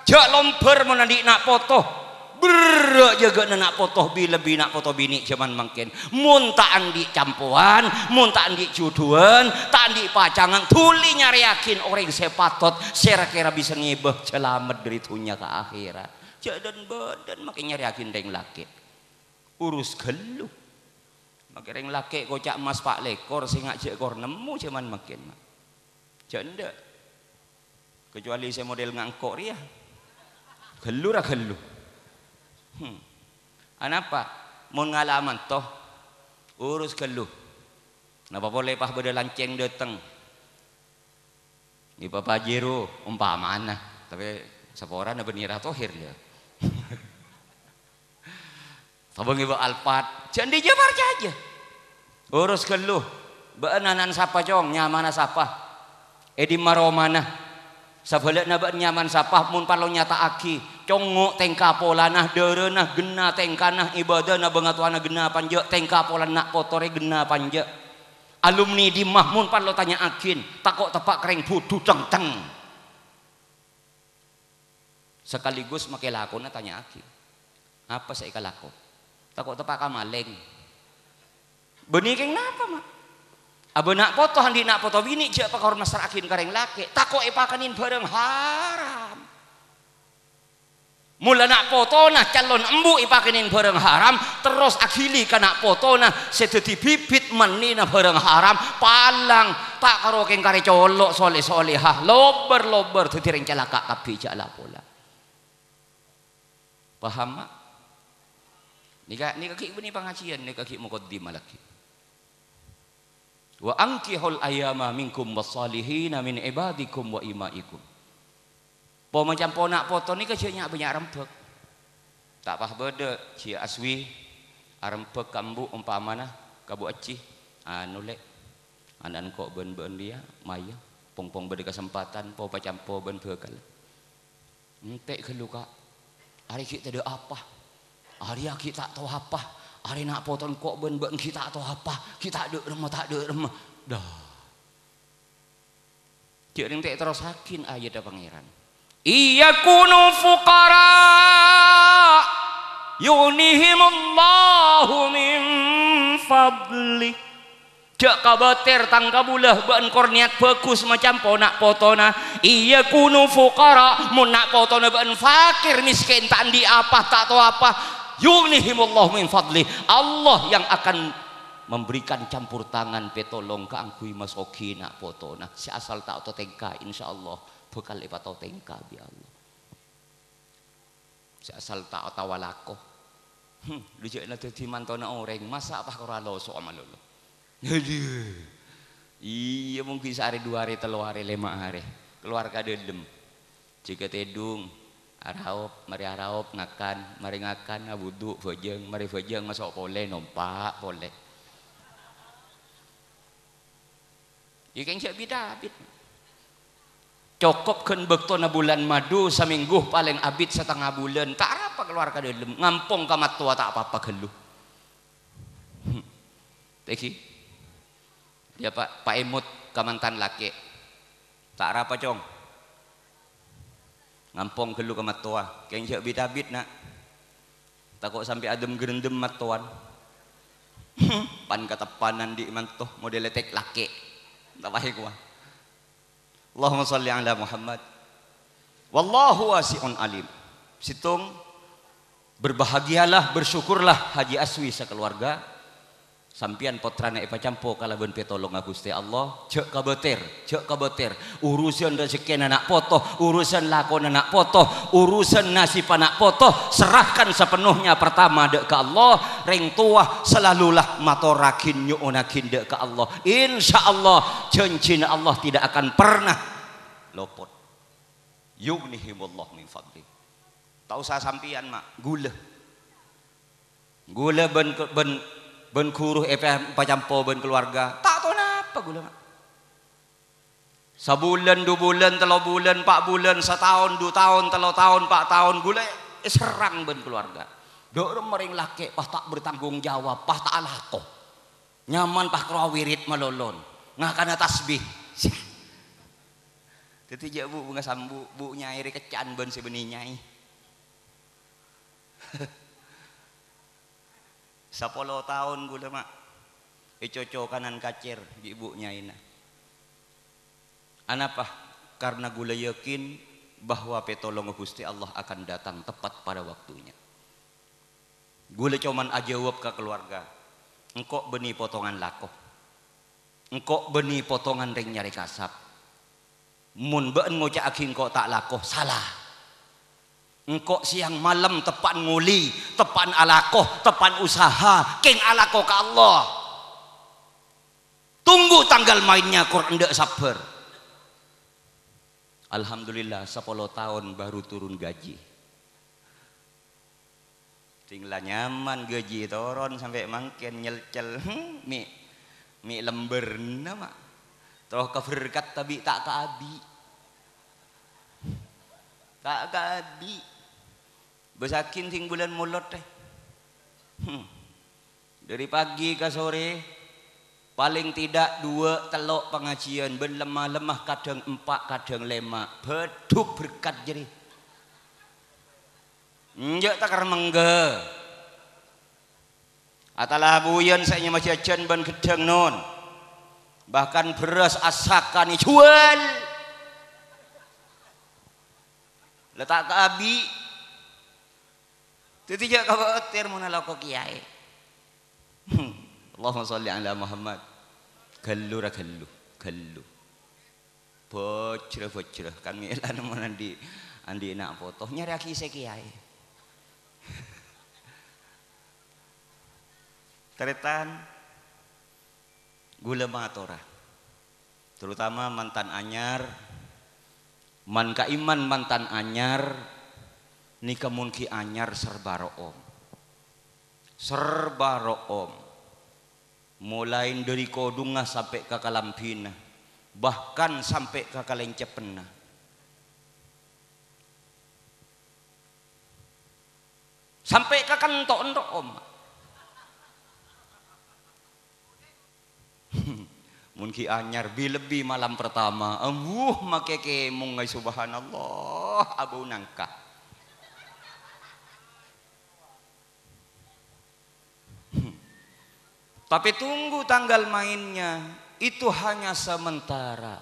jak lomber menandik nak foto berak jaga nak foto lebih nak foto bini zaman mungkin mun tak andi campuan mun tak andi juduan tak andi pacangan tuli nyari yakin orang sepatot kira-kira bisa ngibah selamat dari dunia ke akhirat jak dan badan makin nyari yakin deng laki urus gelu makin deng laki kocak emas pak lekor singak jak kor nemu zaman makin jak ndak kecuali saya model ngangkok ya gelu ra gelu anapa mau ngalaman toh urus gelu napa boleh pah beda lanceng dateng ni papa jero umpamana tapi sepora na benira tohir ya sabang ibu alpat jangan dijabar aja urus gelu beananan sapa cong nyamana sapa edi maromana sabalek na ba nyaman sapa mun palo nyata aki congok tengka polanah derenah gena tengkanah ibadah na bangatuana gena panja tengka polan nak potore gena panja alumni di mahmun pan lo tanya akin takok tepak kering budu teng sekaligus make lakona tanya akin apa saya kalako takok tepak kamaleng benih keng napa mak aba nak foto handi nak foto bini jak pakor master akin kareng laki takok ipakanin bareng haram mula nak foto nah calon embu ipakanin bareng haram terus akhili kana foto nah sedeti bibit menina bareng haram palang tak karo keng kare colok soleh solehah lober dadi reng celaka kabeh jak lapola paham mak nika ki benih pengajian nika ki muqaddimah lagi wa ankihul ayama minkum wassalihina min ibadikum wa imaikum po macam ponak foto ni kecilnya banyak rempek tak pah beda cia aswi rempek kambu umpamana kabu aci anu lek anan kok ben dia maya pong beda kesempatan po macam po ben bekal entek kelu kak hari kita ada apa hari kita tak tahu apa hari nak potong kok ben kita tahu apa kita ada remah tak ada remah dah cik ring tak terus hakin ayat ada pangeran iya kunu fuqara yunihimullahu min fadli jak kabater tangga bulah ban korniat bagus macam ponak potona iya kunu fuqara mun nak potona ban fakir miskin tak di apa tak tahu apa yughnihimullahu min fadli Allah yang akan memberikan campur tangan petolong ke angkui masokina potona si asal tak atau tengka insyaallah bekal ipat atau tengka bi Allah si asal tak atau walako dijekna dadi mantona orang masa apa karo aloso amalolo jadi iya mungkin sehari 2 hari 3 hari 5 hari keluarga dedem jika tedung araup mari araup ngakan mari ngakan wudu fajeng mari fajeng masuk boleh nompak boleh ikan sak bidabit cukup kan bektona bulan madu seminggu paling abid setengah bulan tak apa keluarga dalam ngampung kamat tua tak apa-apa geluh teki dia pak emut kamantan laki tak apa cong ngampong gelu ke matua keng jak bidabit nak takut sampai adem gerendem matuan pan katapanan di mantoh model tek laki tak pahik wah Allahumma sholli ala Muhammad wallahu wasi'un alim situng berbahagialah bersyukurlah Haji Aswi sekeluarga sampian potrana ipa campo kalaban petolong Gusti Allah cek kabeter urusan rezeki anak poto urusan lakon anak poto urusan nasib anak poto serahkan sepenuhnya pertama dek ke Allah ring tua selalulah matorakin nyuunakin dek ke Allah insyaallah janji Allah tidak akan pernah lopot yughnihimullah min fadli tahu saya sampian mak gula ben kuruh pacampo ben keluarga tak tahu napa gula mak sebulan 2 bulan 3 bulan 4 bulan setahun 2 tahun 3 tahun 4 tahun gula serang ben keluarga dok mering laki pah tak bertanggung jawab pah tak alako nyaman pah kerawirit malolon ngakana tasbih Teti jak bu bunga sambu bu nyai kecan ben sebeni nyai. 10 tahun gula mak. Coco kanan kacir di ibu nyai na. Anapa? Karena gula yakin bahwa petolong Gusti Allah akan datang tepat pada waktunya. Gula cuman ajawab ke keluarga. Engkau beni potongan lakoh. Engkau beni potongan ring nyari kasap. Mun beun ngocak aking kok tak lakoh salah. Engkau siang malam tepan nguli, tepan alakoh, tepan usaha, keng alakoh ke Allah. Tunggu tanggal mainnya Quran ndak sabar. Alhamdulillah 10 tahun baru turun gaji. Tinggal nyaman gaji turun sampai mangken nyelcel mi lember nama. Toh keberkat tapi tak keabi. Tak keabi. Besakin ting bulan mulot teh. Dari pagi ke sore paling tidak 2 telok pengajian, ben lemah-lemah kadang 4 kadang 5. Beduk berkat jadi. Njak takar mengge. Atalah buyan saya masih jajan ban gedang non. Bahkan beras asakan jual. Letak ke abi. Tidak khawatir menalak kiai. Allahumma sholli ala Muhammad. Gallu ra gallu, gallu. Bocrah kan milan mana andi nak foto nyari aki se kiai. Teretan gula matora. Terutama mantan anyar, man kaiman mantan anyar, nikah munki anyar serba room. Serba room. Mulai dari kodungah sampai ke kalampina, bahkan sampai ke kalencepena. Sampai ke kantok om. Mungkin anyar lebih malam pertama, make kemung ngai subhanallah abu nangka. Tapi tunggu tanggal mainnya itu hanya sementara.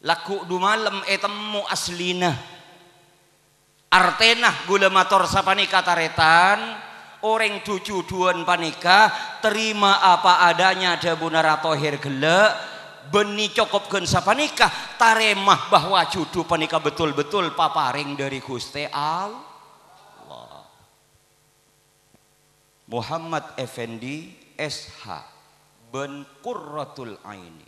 Laku du malam temu aslina. Artenah gula motor sapanika taretan. Orang 7 duan panika terima apa adanya ada bunara tohir gelek beni cokopkeun sapanika taremah bahwa judu panika betul-betul paparing dari Gusti Allah. Muhammad Effendi SH ben Qurratul Aini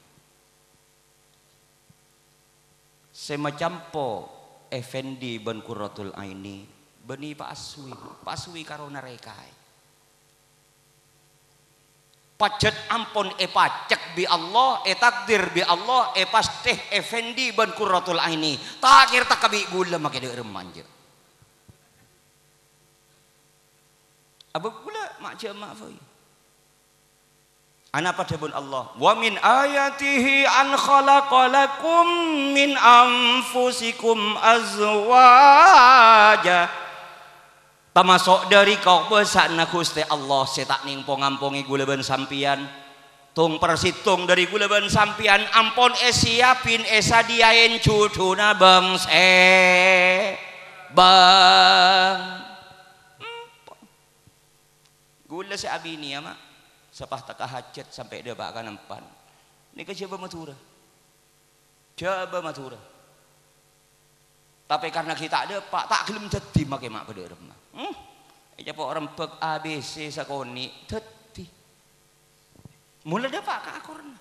semacampo Effendi ben Qurratul Aini beni paswi karona rekai pacet ampun pacek bi Allah takdir bi Allah pasteh Effendi ban Qurratul Aini takir takabi gula make de remanja apa gula mak jama foi ana padabun Allah wa min ayatihi an khalaqalakum min anfusikum azwaja. Termasuk dari kau besar na Gusti Allah setak ning pongampongi gula ben sampian tung persitung dari gula ben sampian ampun siapin sadiain cuduna bangse bang gula si abini ya mak sepah tak hajat sampai dia bahkan empan ini ke coba matura tapi karena kita ada pak tak gelem jadi make mak pada remah apa orang pek ABC sakoni teti mulai ada pak kakorna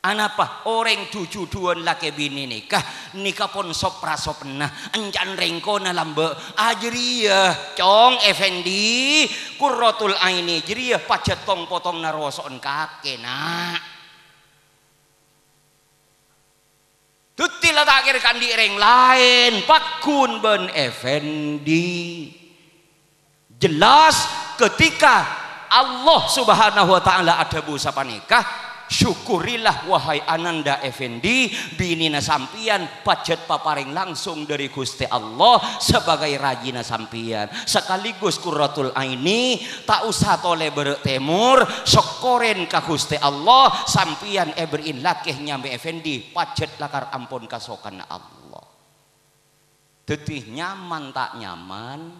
anapa orang 7 duan laki bini nikah pun sopra sopna enjan rengkona lambe ajriyah cong Effendi Qurratul Aini jriyah pacet tong potong naroson kake nak tutilah takir kandi reng lain pakun ben Effendi. Jelas ketika Allah subhanahu wa ta'ala ada busa panikah syukurilah wahai Ananda Effendi binina sampian pacet paparing langsung dari Gusti Allah sebagai rajina sampian sekaligus Qurratul Aini tak usah tole berek temur syukurin ka Gusti Allah sampian berin lakeh nyambe Effendi pacet lakar ampun kasokan Allah tetih nyaman tak nyaman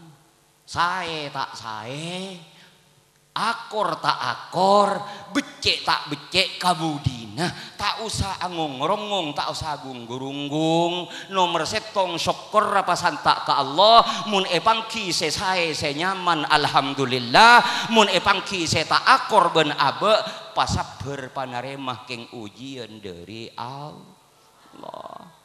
sae tak sae akor tak akor, becek tak becek kabudina, tak usah angung-rongong, tak usah gunggung-gurunggung, nomor setong syukur apa santak ke Allah, mun epangki se sae se nyaman alhamdulillah, mun epangki se tak akor ben abe pasab berpanaremah keng ujian dari Allah.